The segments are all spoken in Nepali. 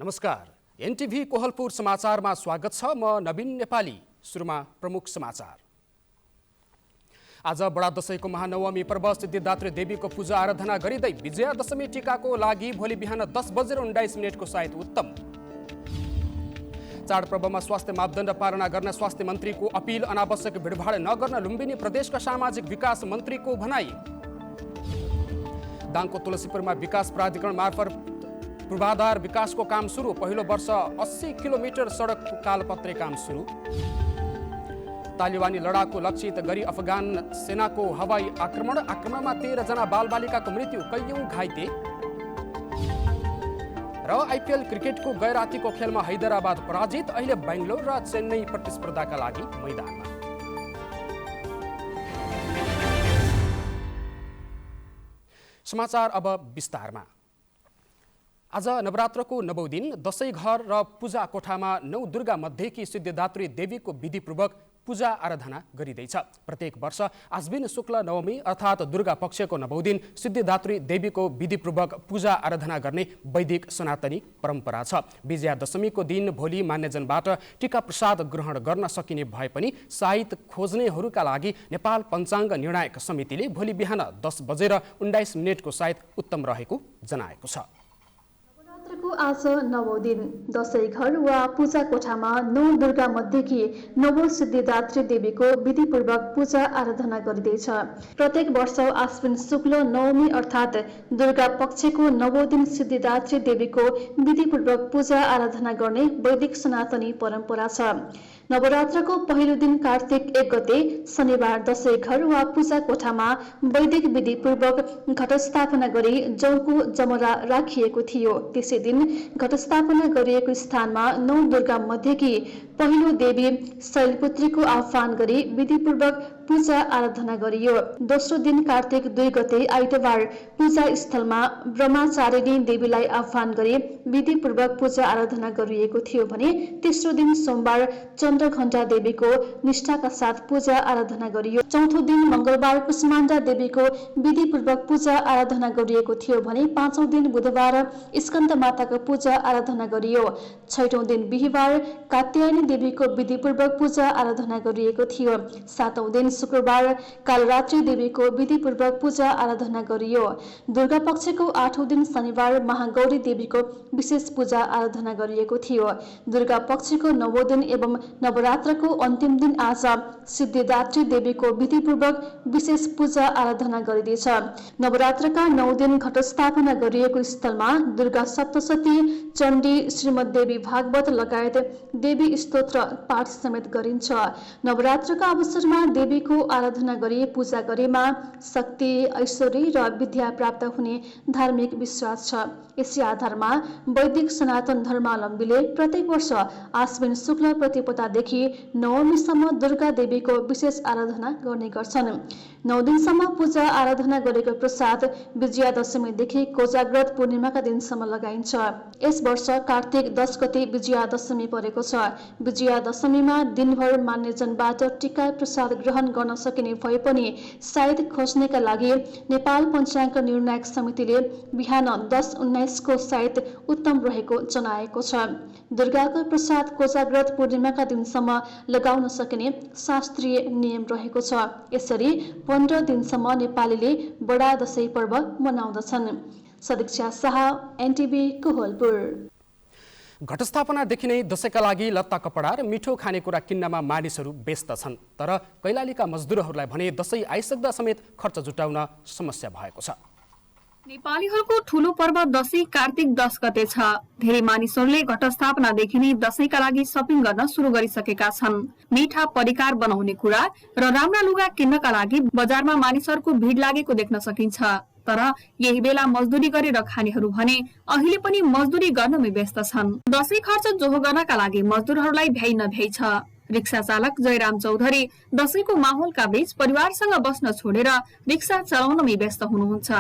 नमस्कार, एनटिभी कोहलपुर समाचारमा स्वागत छ। म नवीन नेपाली। सुरुमा प्रमुख समाचार। आज बडा दशैंको महानवमी पर्व सिद्धिदात्री देवीको पूजा आराधना गरिँदै विजयादशमी टीकाको लागि भोलि बिहान 10:19 को सायद उत्तम। चाडपर्वमा स्वास्थ्य मापदण्ड पालना गर्न स्वास्थ्य मन्त्रीको अपिल। अनावश्यक भिडभाड नगर्न लुम्बिनी प्रदेशका सामाजिक विकास मन्त्रीको भनाई। दाङको तुलसीपुरमा विकास प्राधिकरण मार्फत पूर्वाधार विकासको काम सुरु। पहिलो वर्ष 80 किलोमिटर सडक कालपत्रे काम सुरु। तालिबानी लडाकु लक्षित गरी अफगान सेनाको हवाई आक्रमणमा 13 जना बालबालिकाको मृत्यु, कैयौं घाइते। र आइपिएल क्रिकेटको गैरातीको खेलमा हैदराबाद पराजित। अहिले बेंगलोर र चेन्नई प्रतिस्पर्धाका लागि मैदानमा। समाचार अब विस्तारमा। आज नवरात्रको नवौं दिन दशैं घर र पूजा कोठामा नौ दुर्गा मध्येकी सिद्धिदात्री देवीको विधिपूर्वक पूजा आराधना गरिँदैछ। प्रत्येक वर्ष आश्विन शुक्ल नवमी अर्थात् दुर्गा पक्षको नवौं दिन सिद्धिदात्री देवीको विधिपूर्वक पूजा आराधना गर्ने वैदिक सनातनी परम्परा छ। विजयादशमीको दिन भोलि मान्यजनबाट टीका प्रसाद ग्रहण गर्न सकिने भए पनि साहित्य खोज्नेहरूका लागि नेपाल पञ्चाङ्ग निर्णायक समितिले भोलि बिहान 10:19 को सायद उत्तम रहेको जनाएको छ। नवरात्रको आज नवौं दिन दशैं घर वा पूजा कोठामा नौ दुर्गा मध्येकी नव सिद्धिदात्री देवीको विधिपूर्वक पूजा आराधना गरिँदैछ। प्रत्येक वर्ष आश्विन शुक्ल नवमी अर्थात् दुर्गा पक्षको नवौं दिन सिद्धिदात्री देवीको विधिपूर्वक पूजा आराधना गर्ने वैदिक सनातनी परम्परा छ। नवरात्रको पहिलो दिन कार्तिक 1 गते शनिबार दशैं घर वा पूजा कोठामा वैदिक विधिपूर्वक घटस्थापना गरी जौको जमरा राखिएको थियो। त्यसै दिन घटस्थापना गरिएको स्थानमा नौ दुर्गा मध्येकी पहिलो देवी शैलपुत्रीको आह्वान गरी विधिपूर्वक पूजा आराधना गरियो। दोस्रो दिन कार्तिक 2 गते आइतबार पूजा स्थलमा ब्रह्मचारिणी देवीलाई आह्वान गरी विधिपूर्वक पूजा आराधना गरिएको थियो भने तेस्रो दिन सोमबार चन्द्रघण्टा देवीको निष्ठाका साथ पूजा आराधना गरियो। चौथो दिन मंगलबार कुष्माण्डा देवीको विधिपूर्वक पूजा आराधना गरिएको थियो भने पाँचौं दिन बुधबार स्कन्द माताको पूजा आराधना गरियो। छैटौं दिन बिहीबार कात्यायनी देवीको विधिपूर्वक पूजा आराधना गरिएको थियो। सातौं दिन शुक्रबार कालरात्रि देवीको विधिपूर्वक पूजा आराधना गरियो। दुर्गा पक्षको आठौं दिन शनिबार महागौरी देवीको विशेष पूजा आराधना गरिएको थियो। दुर्गा पक्षको नवौं दिन एवं नवरात्रको अन्तिम दिन आज सिद्धिदात्री देवीको विधिपूर्वक विशेष पूजा आराधना गरिँदैछ। नवरात्रका 9 दिन घटस्थापना गरिएको स्थलमा दुर्गा सप्तशती, चण्डी, श्रीमद्देवी भागवत लगायत देवी स्तोत्र पाठ समेत गरिन्छ। नवरात्रका अवसरमा देवीको आराधना गरी पूजा गरेमा शक्ति, ऐश्वर्य र विद्या प्राप्त हुने धार्मिक विश्वास छ। यसै आधारमा वैदिक सनातन धर्मावलम्बीले प्रत्येक वर्ष आश्विन शुक्ल प्रतिपदादेखि नवमीसम्म दुर्गा देवीको विशेष आराधना गर्ने गर्छन्। 9 दिनसम्म पूजा आराधना गरेको प्रसाद विजयादशमीदेखि कोजाग्रत पूर्णिमाका दिनसम्म लगाइन्छ। यस वर्ष कार्तिक 10 गते विजयादशमी परेको छ। विजयादशमीमा दिनभर मान्यजनबाट टीका प्रसाद ग्रहण गर्न सकिने भए पनि सायद खोज्नेका लागि नेपाल पञ्चाङ्ग निर्णायक समितिले बिहान 10:19 को सायद उत्तम रहेको जनाएको छ। दुर्गाको प्रसाद कोजाग्रत पूर्णिमाका दिनसम्म लगाउन सकिने शास्त्रीय नियम रहेको छ। यसरी 15 दिनसम्म नेपालीले बडा दशैं पर्व मनाउँदछन्। सदीक्षा शाह, एनटिभी कोहलपुर। घटस्थापनादेखि नै दशैंका लागि लत्ता कपडा र मिठो खानेकुरा किन्नमा मानिसहरू व्यस्त छन्। तर कैलालीका मजदुरहरूलाई भने दशैं आइसक्दा समेत खर्च जुटाउन समस्या भएको छ। नेपालीहरूको ठूलो पर्व दशैं कार्तिक 10 गते छ। धेरै मानिसहरूले घटस्थापनादेखि नै दशैंका लागि शपिङ गर्न सुरु गरिसकेका छन्। मिठा परिकार बनाउने कुरा र राम्रा लुगा किन्नका लागि बजारमा मानिसहरूको भिड लागेको देख्न सकिन्छ। तर यही बेला मजदुरी गरेर खानेहरू भने अहिले पनि मजदुरी गर्नमै व्यस्त छन्। दशैं खर्च जोहो गर्नका लागि मजदुरहरूलाई भ्याइ नभ्याइ छ। रिक्सा चालक जयराम चौधरी दशैंको माहौलका बीच परिवारसँग बस्न छोडेर रिक्सा चलाउनमै व्यस्त हुनुहुन्छ।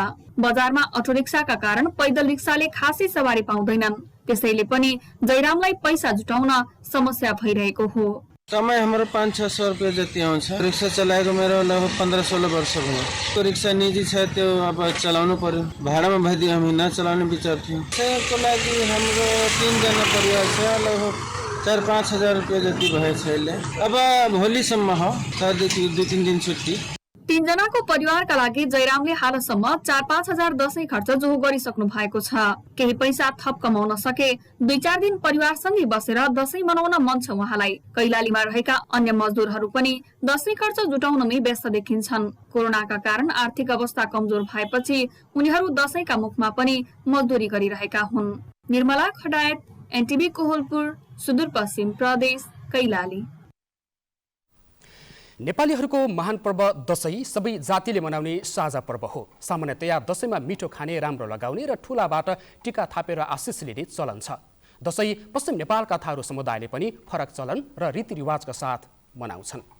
बजारमा अटो रिक्साका कारण पैदल रिक्साले खासै सवारी पाउँदैनन्। त्यसैले पनि जयरामलाई पैसा जुटाउन समस्या भइरहेको हो। कमाइ हाम्रो 500-600 रुपियाँ जति आउँछ। रिक्सा चलाएको मेरो लगभग 15-16 वर्ष भयो। त्यो रिक्सा निजी छ, त्यो अब चलाउनु पर्यो। भाडामा भइदियो हामी नचलाउने विचार थियो। त्यसको लागि हाम्रो 3 जना परिवार छ, लगभग 4-5 हजार रुपियाँ जति भएछ अहिले। अब भोलिसम्म हो, 2-3 दिन छुट्टी। 3 जनाको परिवारका लागि जयरामले हालसम्म 4-5 हजार दशैं खर्च जोहो गरिसक्नु भएको छ। केही पैसा थप कमाउन सके 2-4 दिन परिवारसँगै बसेर दशैं मनाउन मन छ उहाँलाई। कैलालीमा रहेका अन्य मजदुरहरू पनि दशैं खर्च जुटाउनमै व्यस्त देखिन्छन्। कोरोनाका कारण आर्थिक अवस्था कमजोर भएपछि उनीहरू दशैंका मुखमा पनि मजदुरी गरिरहेका हुन्। निर्मला खडायत, एनटिभी कोहलपुर, सुदूरपश्चिम प्रदेश, कैलाली। नेपालीहरूको महान पर्व दशैं सबै जातिले मनाउने साझा पर्व हो। सामान्यतया दशैंमा मिठो खाने, राम्रो लगाउने र ठूलाबाट टीका थापेर आशिष लिने चलन छ। दशैं पश्चिम नेपालका थारू समुदायले पनि फरक चलन र रीतिरिवाजका साथ मनाउँछन्।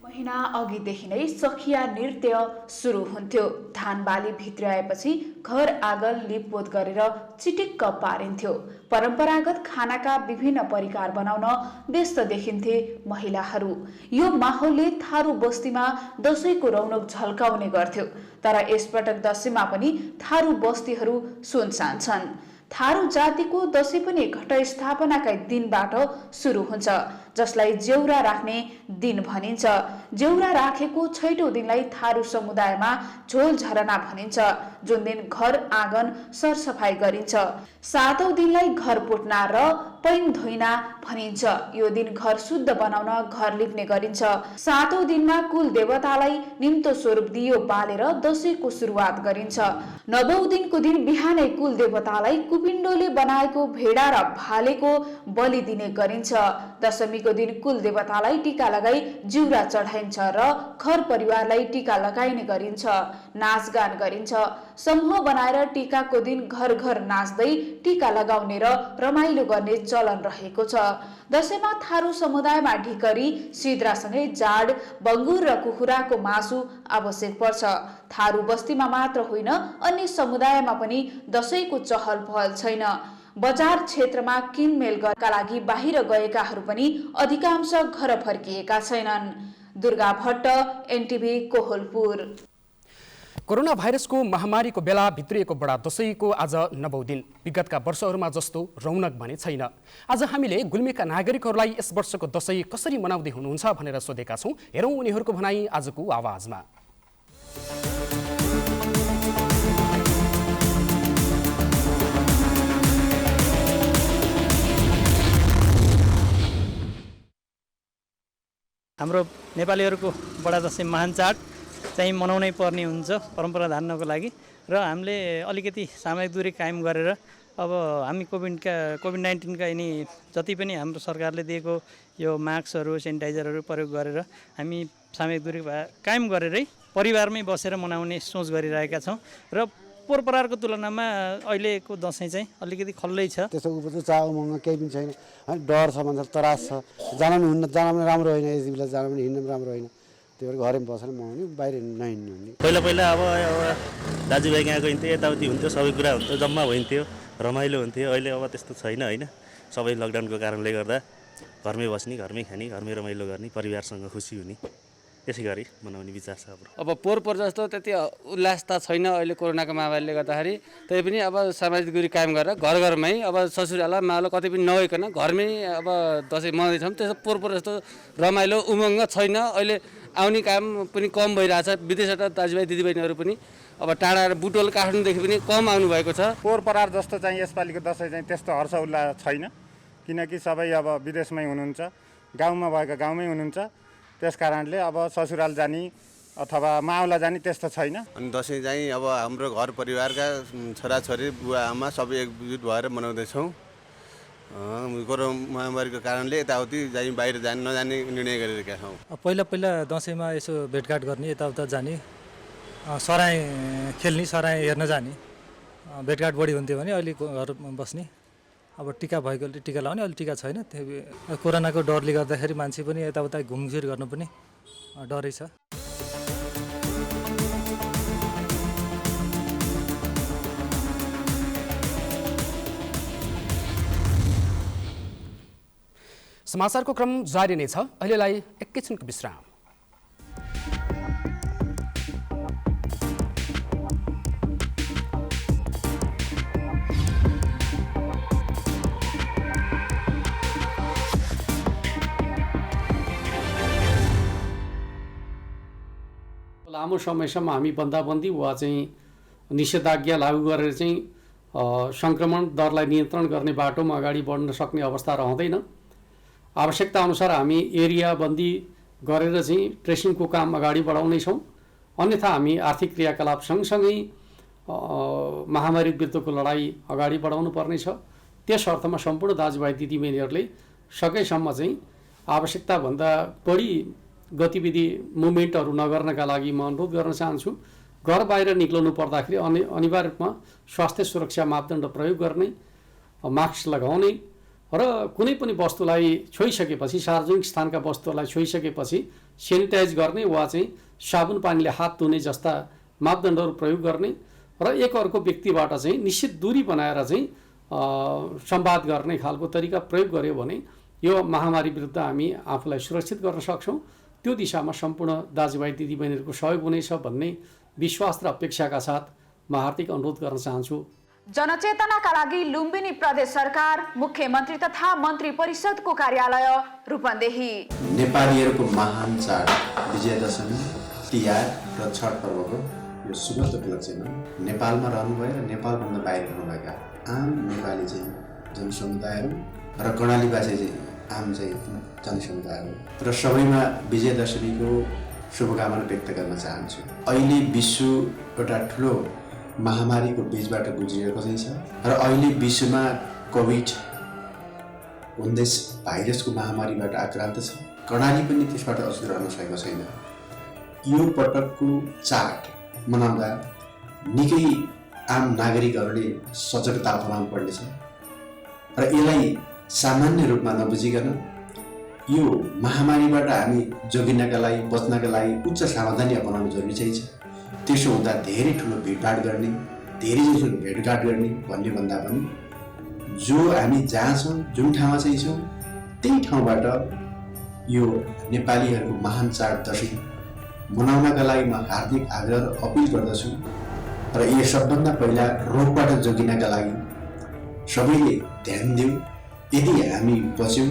महिना अघिदेखि नै सखिया नृत्य सुरु हुन्थ्यो। धान बाली भित्र्याएपछि घर आँगन लिपपोत गरेर चिटिक्क पारिन्थ्यो। परम्परागत खानाका विभिन्न परिकार बनाउन व्यस्त देखिन्थे महिलाहरू। यो माहौलले थारू बस्तीमा दशैंको रौनक झल्काउने गर्थ्यो। तर यसपटक दशैंमा पनि थारू बस्तीहरू सुनसान छन्। थारू जातिको दशैं पनि घटस्थापनाका दिनबाट सुरु हुन्छ, जसलाई जेउरा राख्ने दिन भनिन्छ। जेउरा राखेको 6औं दिनलाई थारू समुदायमा झोल झरना भनिन्छ, जुन दिन घर आँगन सरसफाई गरिन्छ। 7औं दिनलाई घर पुट्ना र पैन धोइना भनिन्छ। यो दिन घर शुद्ध बनाउन घर लिप्ने गरिन्छ। 7औं दिनमा कुल देवतालाई निम्तो स्वरूप दियो बालेर दशैंको सुरुवात गरिन्छ। 9औं दिनको दिन बिहानै कुल देवतालाई कुपिण्डोले बनाएको भेडा र भालेको बलि दिने गरिन्छ। दशमीको दिन कुल देवतालाई टीका लगाई जिउरा चढाइन्छ र घर परिवारलाई टीका लगाइने गरिन्छ। नाचगान गरिन्छ। समूह बनाएर टीकाको दिन घर घर नाच्दै टीका लगाउने र रमाइलो गर्ने चलन रहेको छ। दशैंमा थारू समुदायमा ढिकरी, सिद्रासँगै जाड, बङ्गुर र कुखुराको मासु आवश्यक पर्छ। थारू बस्तीमा मात्र होइन, अन्य समुदायमा पनि दशैंको चहल पहल छैन। बजार क्षेत्रमा किनमेल गर्नका लागि बाहिर गएकाहरू पनि अधिकांश घर फर्किएका छैनन्। दुर्गा भट्ट, एनटिभी कोहलपुर। कोरोना भाइरसको महामारीको बेला भित्रिएको बडा दशैंको आज 9औं दिन। विगतका वर्षहरूमा जस्तो रौनक भने छैन। आज हामीले गुल्मीका नागरिकहरूलाई यस वर्षको दशैं कसरी मनाउँदै हुनुहुन्छ भनेर सोधेका छौं। हेरौं उनीहरूको भनाई आजको आवाजमा। हाम्रो नेपालीहरूको बडा दशैं महान चाड चाहिँ मनाउनै पर्ने हुन्छ परम्परा धान्नको लागि। र हामीले अलिकति सामाजिक दूरी कायम गरेर अब हामी कोभिड-19 का यिनी जति पनि हाम्रो सरकारले दिएको यो मास्कहरू, सेनिटाइजरहरू प्रयोग गरेर हामी सामाजिक दूरी कायम गरेरै परिवारमै बसेर मनाउने सोच गरिरहेका छौँ। र परम्पराको तुलनामा अहिलेको दशैं चाहिँ अलिकति खल्लै छ। त्यसो उपचार चाह उमङ्ग केही पनि छैन। डर छ भन्छ, त्रास छ। जान पनि राम्रो होइन, यति बेला जान पनि हिँड्न पनि राम्रो होइन। त्यही भएर घरैमा बसेर मनाउने, बाहिर नहिँड्ने हुने। पहिला अब दाजुभाइ कहाँ गइन्थ्यो, यताउति हुन्थ्यो, सबै कुरा हुन्थ्यो, जम्मा भइन्थ्यो, रमाइलो हुन्थ्यो। अहिले अब त्यस्तो छैन होइन। सबै लकडाउनको कारणले गर्दा घरमै बस्ने, घरमै खाने, घरमै रमाइलो गर्ने, परिवारसँग खुसी हुने, त्यसै गरी मनाउने विचार छ हाम्रो। अब पोहोर जस्तो त्यति उल्लास त छैन अहिले कोरोनाको महामारीले गर्दाखेरि। त्यही पनि अब सामाजिक दूरी कायम गरेर घर घरमै अब ससुराला मावला कतै पनि नगइकन घरमै अब दशैं मनाउँदैछौँ। त्यसो पोहोर जस्तो रमाइलो उमङ्ग छैन। अहिले आउने काम पनि कम भइरहेछ। विदेशबाट दाजुभाइ दिदीबहिनीहरू पनि अब टाढा बुटोल काठमाडौँदेखि पनि कम आउनु भएको छ। पोहोर जस्तो चाहिँ यसपालिको दशैं चाहिँ त्यस्तो हर्ष उल्लास छैन, किनकि सबै अब विदेशमै हुनुहुन्छ, गाउँमा भएका गाउँमै हुनुहुन्छ। त्यस कारणले अब ससुराल जाने अथवा मावला जाने त्यस्तो छैन। अनि दशैं चाहिँ अब हाम्रो घर परिवारका छोराछोरी बुवा आमा सबै एकजुट भएर मनाउँदैछौँ। कोरोना महामारीको कारणले यताउति चाहिँ बाहिर नजाने निर्णय गरिरहेका छौँ। पहिला दशैंमा यसो भेटघाट गर्ने, यताउता जाने, सराय खेल्ने, सराय हेर्न जाने, भेटघाट बढी हुन्थ्यो भने अहिले घरमा बस्ने। अब टीका भएकोले टीका लाउने, अहिले टीका छैन। कोरोनाको डरले गर्दाखेरि मान्छे पनि यताउता घुमफिर गर्नु पनि डरै छ। समाचारको क्रम जारी नै छ। अहिलेलाई एकैछिनको विश्राम। लामो समयसम्म हामी बन्दाबन्दी वा चाहिँ निषेधाज्ञा लागू गरेर चाहिँ सङ्क्रमण दरलाई नियन्त्रण गर्ने बाटोमा अगाडि बढ्न सक्ने अवस्था रहँदैन। आवश्यकता अनुसार हामी एरिया बन्दी गरेर चाहिँ ट्रेसिङको काम अगाडि बढाउनेछौँ। अन्यथा हामी आर्थिक क्रियाकलाप सँगसँगै महामारी विरुद्धको लडाइँ अगाडि बढाउनु पर्नेछ। त्यस अर्थमा सम्पूर्ण दाजुभाइ दिदीबहिनीहरूले सकेसम्म चाहिँ आवश्यकताभन्दा बढी गतिविधि मुभमेन्टहरू नगर्नका लागि म अनुरोध गर्न चाहन्छु। घर बाहिर निक्लनु पर्दाखेरि अनिवार्य रूपमा स्वास्थ्य सुरक्षा मापदण्ड प्रयोग गर्ने, मास्क लगाउने र कुनै पनि वस्तुलाई छोइसकेपछि सार्वजनिक स्थानका वस्तुहरूलाई छोइसकेपछि सेनिटाइज गर्ने वा चाहिँ साबुन पानीले हात धुने जस्ता मापदण्डहरू प्रयोग गर्ने र एक अर्को व्यक्तिबाट चाहिँ निश्चित दूरी बनाएर चाहिँ संवाद गर्ने खालको तरिका प्रयोग गर्यो भने यो महामारी विरुद्ध हामी आफूलाई सुरक्षित गर्न सक्छौँ। त्यो दिशामा सम्पूर्ण दाजुभाइ दिदीबहिनीहरूको सहयोग हुनेछ भन्ने विश्वास र अपेक्षाका साथ म हार्दिक अनुरोध गर्न चाहन्छु। जनचेतनाका लागि लुम्बिनी प्रदेश सरकार, मुख्यमन्त्री तथा मन्त्री परिषदको कार्यालय रूपन्देही। नेपालीहरूको महान चाड विजयादशमी, तिहार र छठ पर्वको यो सुगन्ध उपलक्ष्यमा नेपालमा रहनुभयो र नेपालभन्दा बाहिर रहनुभएका आम नेपाली चाहिँ जनसमुदायहरू र कर्णालीवासी चाहिँ आम चाहिँ जनसमुदायहरू र सबैमा विजयादशमीको शुभकामना व्यक्त गर्न चाहन्छु। अहिले विश्व एउटा ठुलो महामारीको बीचबाट गुज्रिएको चाहिँ छ र अहिले विश्वमा कोभिड-19 भाइरसको महामारीबाट आक्रान्त छ। कर्णाली पनि त्यसबाट अछुत रहन सकेको छैन। यो पटकको चाड मनाउँदा निकै आम नागरिकहरूले सजगता अपनाउनु पर्नेछ र यसलाई सामान्य रूपमा नबुझिकन यो महामारीबाट हामी जोगिनका लागि, बच्नका लागि उच्च सावधानी अपनाउनु जरुरी चाहिँ छ। त्यसो हुँदा धेरै ठुलो भिडभाड गर्ने, धेरै ठुलो भेटघाट गर्ने भन्ने भन्दा पनि जो हामी जहाँ छौँ, जुन ठाउँमा चाहिँ छौँ त्यही ठाउँबाट यो नेपालीहरूको महान चाड दशैँ मनाउनका लागि म हार्दिक आग्रह र अपिल गर्दछु। र यो सबभन्दा पहिला रोगबाट जोगिनका लागि सबैले ध्यान दिउँ। यदि हामी बच्यौँ,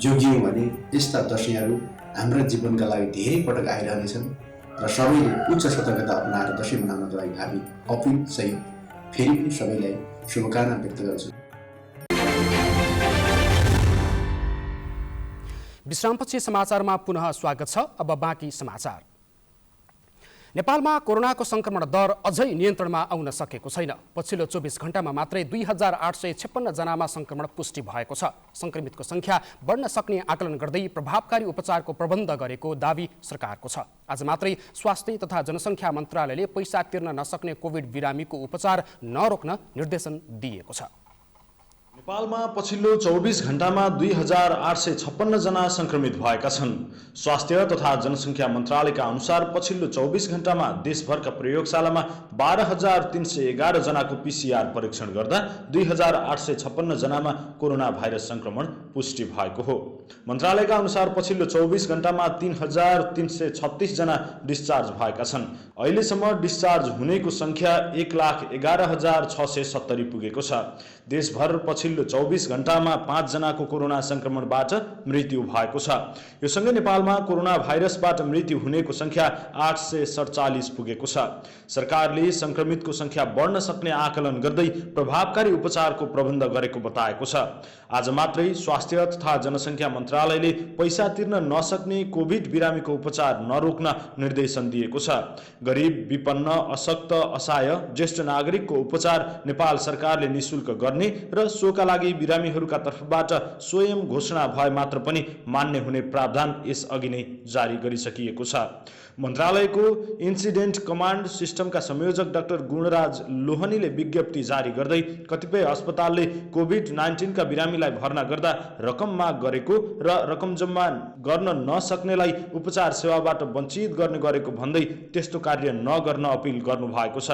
जोगियौँ भने यस्ता दशैँहरू हाम्रा जीवनका लागि धेरै पटक आइरहनेछन् र सबैले उच्च सतर्कता अपनाएर दशैँ मनाउनका लागि हामी अपिल सहित फेरि पनि सबैलाई शुभकामना व्यक्त गर्छु। विश्रामपछि समाचारमा पुनः स्वागत छ। अब बाँकी समाचार। नेपालमा कोरोनाको संक्रमण दर अझै नियन्त्रणमा आउन सकेको छैन। पछिल्लो 24 घण्टामा मात्रै 2856 जनामा संक्रमण पुष्टि भएको छ। संक्रमितको संख्या बढ्न सक्ने आकलन गर्दै प्रभावकारी उपचारको प्रबन्ध गरेको दावी सरकारको छ। आज मात्रै स्वास्थ्य तथा जनसङ्ख्या मन्त्रालयले पैसा तिर्न नसक्ने कोभिड बिरामीको उपचार नरोक्न निर्देशन दिएको छ। नेपालमा पछिल्लो 24 घण्टामा 2856 जना संक्रमित भएका छन्। स्वास्थ्य तथा जनसङ्ख्या मन्त्रालयका अनुसार पछिल्लो 24 घण्टामा देशभरका प्रयोगशालामा 12311 जनाको PCR परीक्षण गर्दा 2856 जनामा कोरोना भाइरस संक्रमण पुष्टि भएको हो। मन्त्रालयका अनुसार पछिल्लो 24 घण्टामा 3336 जना डिस्चार्ज भएका छन्। अहिलेसम्म डिस्चार्ज हुनेको संख्या 1,11,670 पुगेको छ। देशभर पछिल्लो 24 घण्टामा 5 जनाको कोरोना संक्रमणबाट मृत्यु भएको छ। यो सँगै नेपालमा कोरोना भाइरसबाट मृत्यु हुनेको संख्या 847 पुगेको छ। सरकारले संक्रमितको संख्या बढ्न सक्ने आकलन गर्दै प्रभावकारी उपचारको प्रबन्ध गरेको बताएको छ। आज मात्रै स्वास्थ्य तथा जनसङ्ख्या मन्त्रालयले पैसा तिर्न नसक्ने कोभिड बिरामीको उपचार नरोक्न निर्देशन दिएको छ। गरिब, विपन्न, अशक्त, असहाय, ज्येष्ठ नागरिकको उपचार नेपाल सरकारले निशुल्क गर्ने र सोका लागि बिरामीहरूका तर्फबाट स्वयं घोषणा भए मात्र पनि मान्य हुने प्रावधान यस अघि नै जारी गरिसकिएको छ। मन्त्रालयको इन्सिडेन्ट कमान्ड सिस्टमका संयोजक डाक्टर गुणराज लोहनीले विज्ञप्ति जारी गर्दै कतिपय अस्पतालले कोभिड-19 का बिरामीलाई भर्ना गर्दा रकम माग गरेको र रकम जम्मा गर्न नसक्नेलाई उपचार सेवाबाट वञ्चित गर्ने गरेको भन्दै त्यस्तो कार्य नगर्न अपिल गर्नु भएको छ।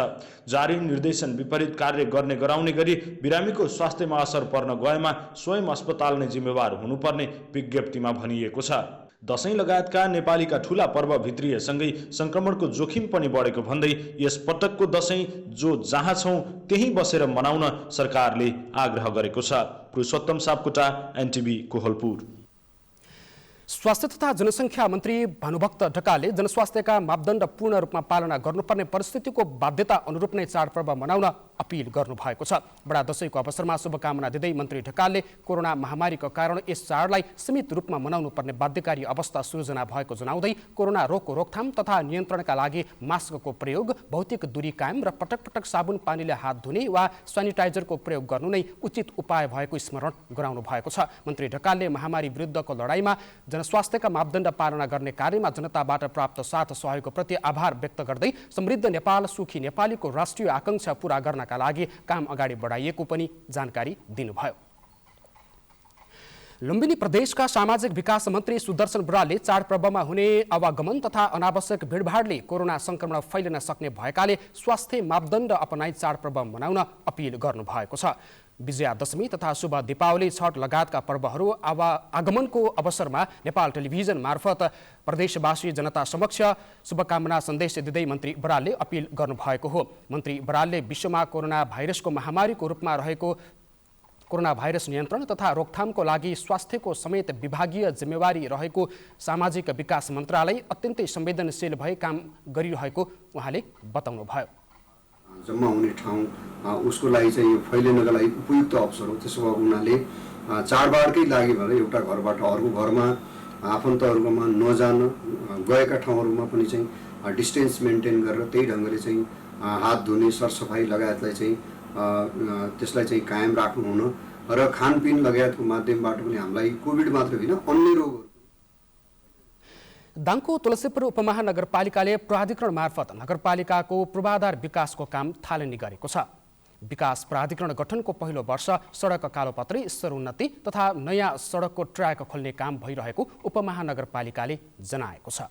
जारी निर्देशन विपरीत कार्य गर्ने गराउने गरी बिरामीको स्वास्थ्यमा असर पर्न गएमा स्वयं अस्पताल नै जिम्मेवार हुनुपर्ने विज्ञप्तिमा भनिएको छ। दशैं लगायतका नेपालीका ठूला पर्व भित्रिएसँगै संक्रमणको जोखिम पनि बढेको भन्दै यस पटकको दशैं जो जहाँ छौं त्यही बसेर मनाउन सरकारले आग्रह गरेको छ। पुरुषोत्तम सापकोटा, एनटिभी, कोहलपुर। स्वास्थ्य तथा जनसङ्ख्या मन्त्री भानुभक्त ढकालले जनस्वास्थ्यका मापदण्ड पूर्ण रूपमा पालना गर्नुपर्ने परिस्थितिको बाध्यता अनुरूप नै चाडपर्व मनाउन अपिल गर्नुभएको छ। बडा दशैंको अवसरमा शुभकामना दिँदै मन्त्री ढकालले कोरोना महामारीको कारण यस चाडलाई सीमित रूपमा मनाउनु पर्ने बाध्यकारी अवस्था सृजना भएको जनाउँदै कोरोना रोगको रोकथाम तथा नियन्त्रणका लागि मास्कको प्रयोग, भौतिक दूरी कायम र पटक पटक साबुन पानीले हात धुने वा सेनिटाइजरको प्रयोग गर्नु नै उचित उपाय भएको स्मरण गराउनु भएको छ। मन्त्री ढकालले महामारी विरुद्धको लडाईँमा जनस्वास्थ्यका मापदण्ड पालना गर्ने कार्यमा जनताबाट प्राप्त साथ सहयोगप्रति आभार व्यक्त गर्दै समृद्ध नेपाल सुखी नेपालीको राष्ट्रिय आकांक्षा पूरा गर्नका लागि काम अगाडि बढाइएको पनि जानकारी दिनुभयो। लुम्बिनी प्रदेशका सामाजिक विकास मन्त्री सुदर्शन बरालले चाडपर्वमा हुने आवागमन तथा अनावश्यक भिडभाडले कोरोना संक्रमण फैलिन सक्ने भएकाले स्वास्थ्य मापदण्ड अपनाई चाडपर्व मनाउन अपिल गर्नुभएको छ। विजयादशमी तथा शुभ दीपावली, छठ लगायतका पर्वहरू आगमनको अवसरमा नेपाल टेलिभिजन मार्फत प्रदेशवासी जनता समक्ष शुभकामना सन्देश दिँदै मन्त्री बरालले अपिल गर्नुभएको हो। मन्त्री बरालले विश्वमा कोरोना भाइरसको महामारीको रूपमा रहेको कोरोना भाइरस नियन्त्रण तथा रोकथामको लागि स्वास्थ्यको समेत विभागीय जिम्मेवारी रहेको सामाजिक विकास मन्त्रालय अत्यन्तै संवेदनशील भई काम गरिरहेको उहाँले बताउनुभयो। जम्मा हुने ठाउँ उसको लागि चाहिँ यो फैलिनका लागि उपयुक्त अवसर हो। त्यसो भए उनीहरूले चाडबाडकै लागि भएर एउटा घरबाट अर्को घरमा आफन्तहरूकोमा नजान, गएका ठाउँहरूमा पनि चाहिँ डिस्टेन्स मेन्टेन गरेर त्यही ढङ्गले चाहिँ हात धुने, सरसफाइ लगायतलाई चाहिँ त्यसलाई चाहिँ कायम राख्नु हुन र खानपिन लगायतको माध्यमबाट पनि हामीलाई कोभिड मात्र होइन अन्य रोगहरू। दाङको तुलसीपुर उपमहानगरपालिकाले प्राधिकरण मार्फत नगरपालिकाको पूर्वाधार विकासको काम थालनी गरेको छ। विकास प्राधिकरण गठनको पहिलो वर्ष सडक कालोपत्री, स्तरोन्नति तथा नयाँ सडकको ट्र्याक खोल्ने काम भइरहेको उपमहानगरपालिकाले जनाएको छ।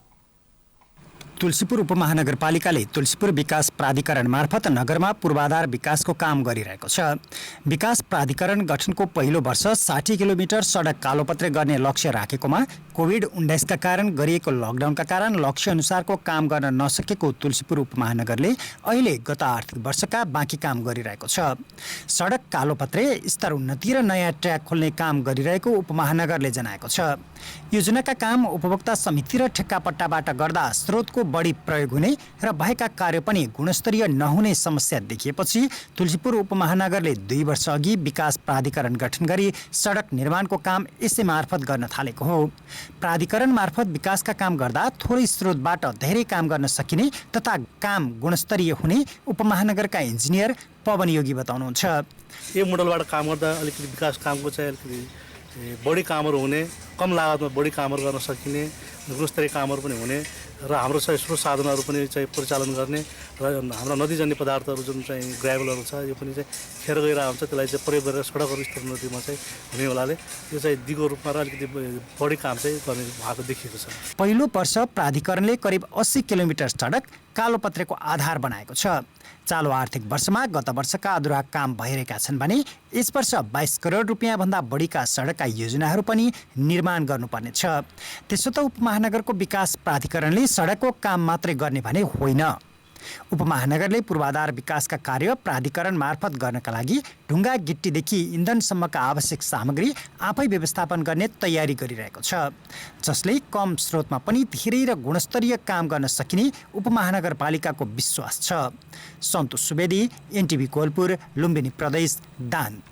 तुलसीपुर उपमहानगरपालिकाले तुलसीपुर विकास प्राधिकरण मार्फत नगरमा पूर्वाधार विकासको काम गरिरहेको छ। विकास प्राधिकरण गठनको पहिलो वर्ष 60 किलोमिटर सडक कालोपत्रे गर्ने लक्ष्य राखेकोमा कोभिड-19 का कारण गरिएको लकडाउनका कारण लक्ष्य अनुसारको काम गर्न नसकेको तुलसीपुर उपमहानगरले अहिले गत आर्थिक वर्षका बाँकी काम गरिरहेको छ। सडक कालोपत्रे, स्तरोन्नति र नयाँ ट्र्याक खोल्ने काम गरिरहेको उपमहानगरले जनाएको छ। योजनाका काम उपभोक्ता समिति र ठेक्कापट्टाबाट गर्दा स्रोतको बढी प्रयोग हुने र भएका कार्य पनि गुणस्तरीय नहुने समस्या देखिएपछि तुलसीपुर उपमहानगरले 2 वर्ष अघि विकास प्राधिकरण गठन गरी सडक निर्माणको काम यसै मार्फत गर्न थालेको हो। प्राधिकरण मार्फत विकासका काम गर्दा थोरै स्रोतबाट धेरै काम गर्न सकिने तथा काम गुणस्तरीय हुने उपमहानगरका इन्जिनियर पवन योगी बताउनुहुन्छ। यो मोडलबाट काम गर्दा अलिकति विकास कामको चाहिँ अलिकति बढी कामहरू हुने, कम लागतमा बढी कामहरू गर्न सकिने, गुणस्तरीय कामहरू पनि हुने र हाम्रो चाहिँ स्रोत साधनहरू पनि चाहिँ परिचालन गर्ने र हाम्रा नदीजन्य पदार्थहरू जुन चाहिँ ग्राभलहरू छ यो पनि चाहिँ खेर गइरहेको हुन्छ, त्यसलाई चाहिँ प्रयोग गरेर सडकहरू स्तरोन्नतिमा चाहिँ हुने हुनाले यो चाहिँ दिगो रूपमा र अलिकति बढी काम चाहिँ गर्ने भएको देखिएको छ। पहिलो वर्ष प्राधिकरणले करिब 80 किलोमिटर सडक कालोपत्रेको आधार बनाएको छ। चालु आर्थिक वर्षमा गत वर्षका अधुरा काम भइरहेका छन् भने यस वर्ष 22 करोड रुपियाँ भन्दा बढीका सडकका योजनाहरू पनि निर्माण गर्नुपर्ने छ। त्यसो त उपमहानगरको विकास प्राधिकरणले सडकको काम मात्रै गर्ने भने होइन। उपमहानगरले पूर्वाधार विकासका कार्य प्राधिकरण मार्फत गर्नका लागि ढुङ्गा गिट्टीदेखि इन्धनसम्मका आवश्यक सामग्री आफै व्यवस्थापन गर्ने तयारी गरिरहेको छ, जसले कम स्रोतमा पनि धेरै र गुणस्तरीय काम गर्न सकिने उपमहानगरपालिकाको विश्वास छ। सन्तोष सुवेदी, एनटिभी कोलपुर, लुम्बिनी प्रदेश, दाङ।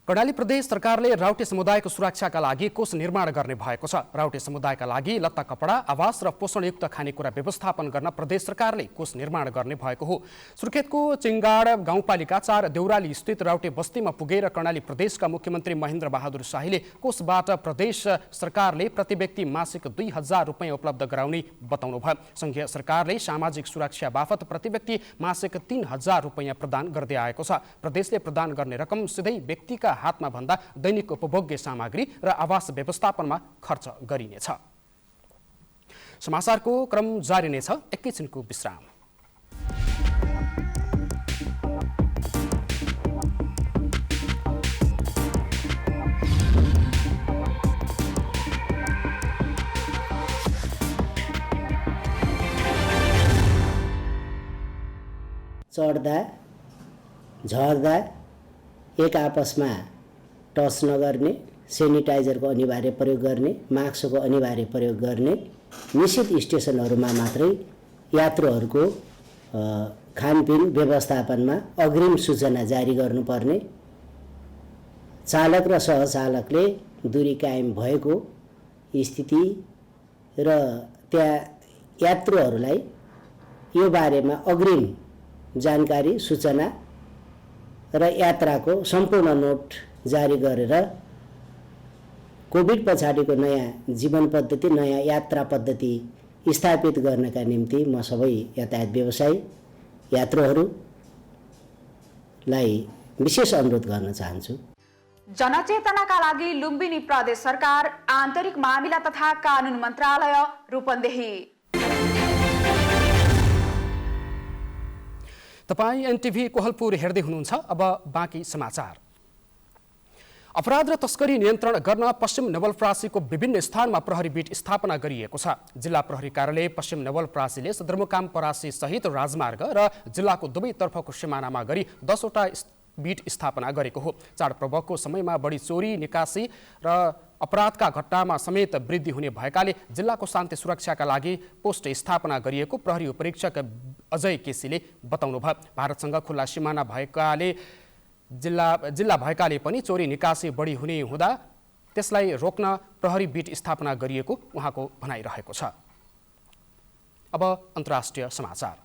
कर्णाली प्रदेश सरकारले राउटे समुदायको सुरक्षाका लागि कोष निर्माण गर्ने भएको छ। राउटे समुदायका लागि लत्ता कपडा, आवास र पोषणयुक्त खानेकुरा व्यवस्थापन गर्न प्रदेश सरकारले कोष निर्माण गर्ने भएको हो। सुर्खेतको चिङ्गाड गाउँपालिका 4 देउराली स्थित राउटे बस्तीमा पुगेर कर्णाली प्रदेशका मुख्यमन्त्री महेन्द्र बहादुर शाहीले कोषबाट प्रदेश सरकारले प्रति व्यक्ति मासिक 2000 रुपियाँ उपलब्ध गराउने बताउनुभयो। संघीय सरकारले सामाजिक सुरक्षा बापत प्रति व्यक्ति मासिक 3000 रुपियाँ प्रदान गर्दै आएको छ। प्रदेशले प्रदान गर्ने रकम सिधै व्यक्तिका हातमा भन्दा दैनिक उपभोग्य सामग्री र आवास व्यवस्थापनमा खर्च गरिनेछ। समाचारको क्रम जारी नै छ, एकैछिनको विश्राम। चढ्दा झर्दा एक आपसमा टच नगर्ने, सेनिटाइजरको अनिवार्य प्रयोग गर्ने, मास्कको अनिवार्य प्रयोग गर्ने, निश्चित स्टेसनहरूमा मात्रै यात्रुहरूको खानपिन व्यवस्थापनमा अग्रिम सूचना जारी गर्नुपर्ने, चालक र सहचालकले दूरी कायम भएको स्थिति र त्यहाँ यात्रुहरूलाई यो बारेमा अग्रिम जानकारी सूचना र यात्राको सम्पूर्ण नोट जारी गरेर कोभिड पछाडिको नयाँ जीवन पद्धति, नयाँ यात्रा पद्धति स्थापित गर्नका निम्ति म सबै यातायात व्यवसायी यात्रुहरूलाई विशेष अनुरोध गर्न चाहन्छु। जनचेतनाका लागि लुम्बिनी प्रदेश सरकार, आन्तरिक मामिला तथा कानुन मन्त्रालय, रूपन्देही। तपाईं एनटिभी कोहलपुर हेर्दै हुनुहुन्छ। अब बाँकी समाचार। अपराध र तस्करी नियन्त्रण गर्न पश्चिम नवलपरासीको विभिन्न स्थानमा प्रहरी बीट स्थापना गरिएको छ। जिल्ला प्रहरी कार्यालय पश्चिम नवलपरासीले सदरमुकाम परासी सहित राजमार्ग र जिल्लाको दुवैतर्फको सिमानामा गरी 10 वटा बीट स्थापना गरेको हो। चाडपर्वको समयमा बढी चोरी, निकासी र अपराधका घटनामा समेत वृद्धि हुने भएकाले जिल्लाको शान्ति सुरक्षाका लागि पोस्ट स्थापना गरिएको प्रहरी उपरीक्षक अजय केसीले बताउनुभयो। भारतसँग खुल्ला सिमाना भएकाले जिल्ला भएकाले पनि चोरी निकासी बढी हुने हुँदा त्यसलाई रोक्न प्रहरी बीट स्थापना गरिएको उहाँको भनाइरहेको छ। अब अन्तर्राष्ट्रिय समाचार।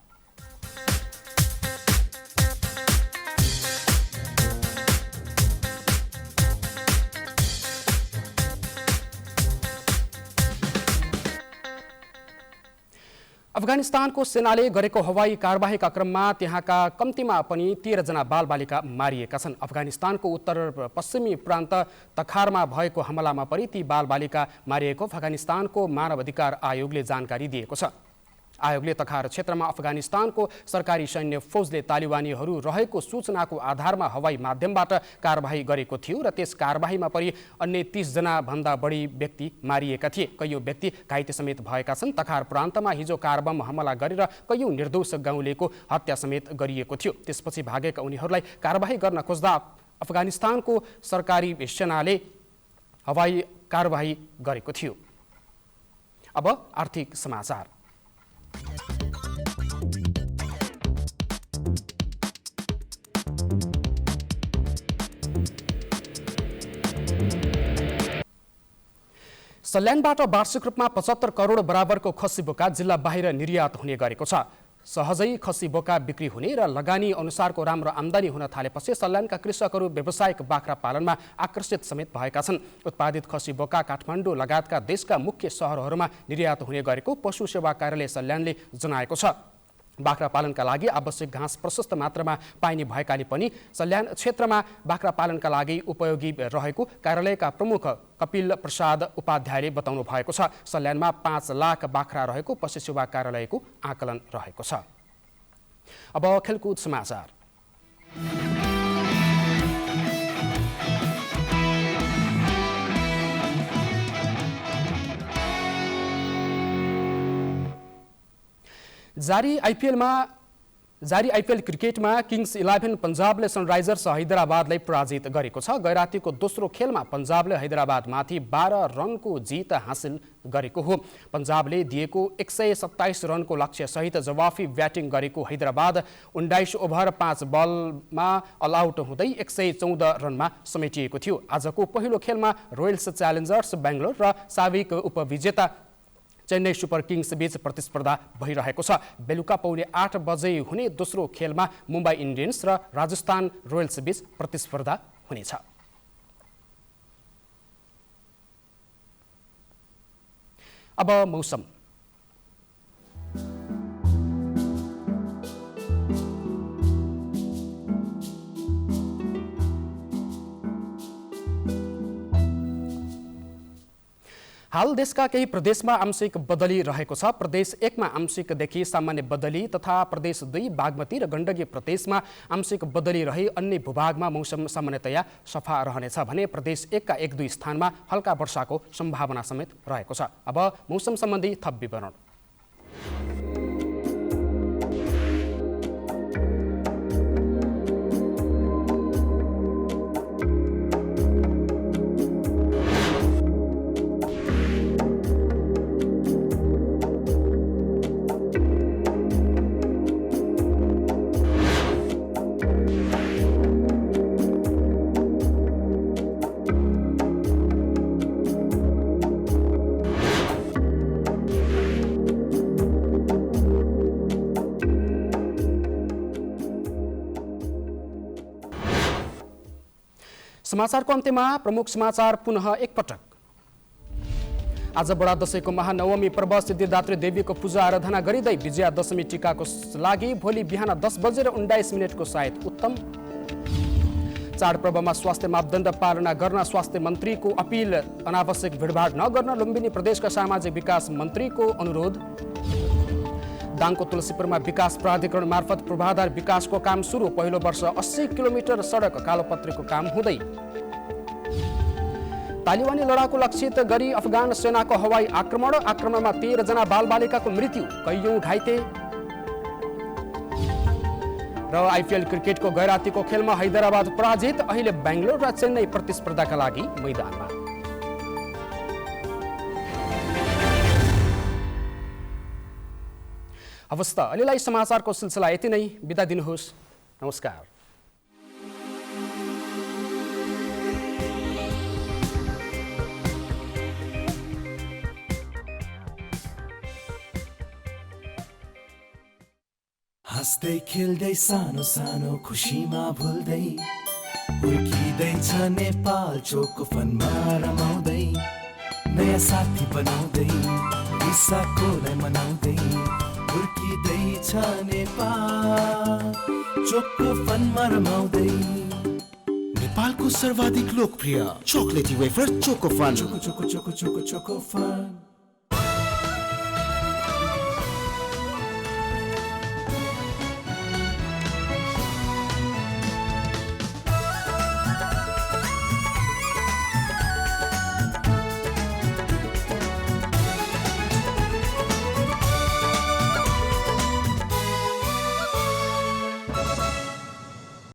अफगानिस्तानको सेनाले गरेको हवाई कारबाहीका क्रममा त्यहाँका कम्तीमा पनि 13 जना बालबालिका मारिएका छन्। अफगानिस्तानको उत्तर पश्चिमी प्रान्त तखारमा भएको हमलामा पनि ती बालबालिका मारिएको अफगानिस्तानको मानव अधिकार आयोगले जानकारी दिएको छ। आयोगले तखार क्षेत्रमा अफगानिस्तानको सरकारी सैन्य फौजले तालिबानीहरू रहेको सूचनाको आधारमा हवाई माध्यमबाट कारबाही गरेको थियो र त्यस कारबाहीमा पनि अन्य 30 जना भन्दा बढी व्यक्ति मारिएका थिए। कैयौं व्यक्ति घाइते समेत भएका छन्। तखार प्रान्तमा हिजो कारबम हमला गरेर कैयौं निर्दोष गाउँलेको हत्या समेत गरिएको थियो। त्यसपछि भागेका उनीहरूलाई कारबाही गर्न खोज्दा अफगानिस्तानको सरकारी सेनाले हवाई कारबाही गरेको थियो। अब आर्थिक समाचार। सल्यानबाट वार्षिक रूपमा 75 करोड बराबरको खसी बोका जिल्ला बाहिर निर्यात हुने गरेको छ। सहजै खसी बोका बिक्री हुने र लगानी अनुसारको राम्रो आम्दानी हुन थालेपछि सल्यानका कृषकहरू व्यावसायिक बाख्रा पालनमा आकर्षित समेत भएका छन्। उत्पादित खसी बोका काठमाडौँ लगायतका देशका मुख्य सहरहरूमा निर्यात हुने गरेको पशु सेवा कार्यालय सल्यानले जनाएको छ। बाख्रा पालनका लागि आवश्यक घाँस प्रशस्त मात्रामा पाइने भएकाले पनि सल्यान क्षेत्रमा बाख्रा पालनका लागि उपयोगी रहेको कार्यालयका प्रमुख कपिल प्रसाद उपाध्यायले बताउनु भएको छ। सल्यानमा 5 लाख बाख्रा रहेको पशु सेवा कार्यालयको आकलन रहेको छ। अब खेलकुद समाचार। जारी आइपिएल क्रिकेटमा किङ्स 11 पन्जाबले सनराइजर्स हैदराबादलाई पराजित गरेको छ। गैरातीको दोस्रो खेलमा पन्जाबले हैदराबादमाथि 12 रनको जित हासिल गरेको हो। पन्जाबले दिएको 127 रनको लक्ष्यसहित जवाफी ब्याटिङ गरेको हैदराबाद 19 ओभर 5 बलमा अलआउट हुँदै 114 रनमा समेटिएको थियो। आजको पहिलो खेलमा रोयल्स च्यालेन्जर्स बेङ्गलोर र साबिक उपविजेता चेन्नई सुपर किङ्स बीच प्रतिस्पर्धा भइरहेको छ। बेलुका पौने 8 बजे हुने दोस्रो खेलमा मुम्बई इन्डियन्स र राजस्थान रोयल्स बीच प्रतिस्पर्धा हुनेछ। अब मौसम। हाल देशका केही प्रदेशमा आंशिक बदली रहेको छ। प्रदेश 1 मा आंशिकदेखि सामान्य बदली तथा प्रदेश 2 बागमती र गण्डकी प्रदेशमा आंशिक बदली रही अन्य भूभागमा मौसम सामान्यतया सफा रहनेछ भने प्रदेश 1 का 1-2 स्थानमा हल्का वर्षाको सम्भावना समेत रहेको छ। अब मौसम सम्बन्धी थप विवरण। समाचारको अन्त्यमा प्रमुख समाचार पुनः एकपटक। आज बडा दशैंको महानवमी पर्व सिद्धिदात्री देवीको पूजा आराधना गरिँदै विजया दशमी टीकाको लागि भोलि बिहान 10:19 को सायद उत्तम। चाडपर्वमा स्वास्थ्य मापदण्ड पालना गर्न स्वास्थ्य मन्त्रीको अपिल। अनावश्यक भिडभाड नगर्न लुम्बिनी प्रदेशका सामाजिक विकास मन्त्रीको अनुरोध। दाङको तुलसीपुरमा विकास प्राधिकरण मार्फत पूर्वाधार विकासको काम सुरु। पहिलो वर्ष 80 किलोमिटर सडक कालोपत्रीको काम हुँदै। तालिबानी लडाकु लक्षित गरी अफगान सेनाको हवाई आक्रमणमा 13 जना बालबालिकाको मृत्यु, कैयौं घाइते। र आइपिएल क्रिकेटको गैरातीको खेलमा हैदराबाद पराजित। अहिले बेंगलोर र चेन्नई प्रतिस्पर्धाका लागि मैदानमा। अवस्था अहिलेलाई समाचारको सिलसिला यति नै। बिदा दिनुहोस्। नमस्कार। हाँस्दै खेल्दै सानो सानो खुसीमा भुल्दै हुर्किँदैछ नेपाल चोको फनमा रमाउँदै नयाँ साथी बनाउँदै रिसाकोलाई मनाउँदै हुर्किँदैछ नेपाल चोको फनमा रमाउँदै। नेपालको सर्वाधिक लोकप्रिय chocolatey wafer Choco Fun. Choco Choco Choco Choco Choco fun.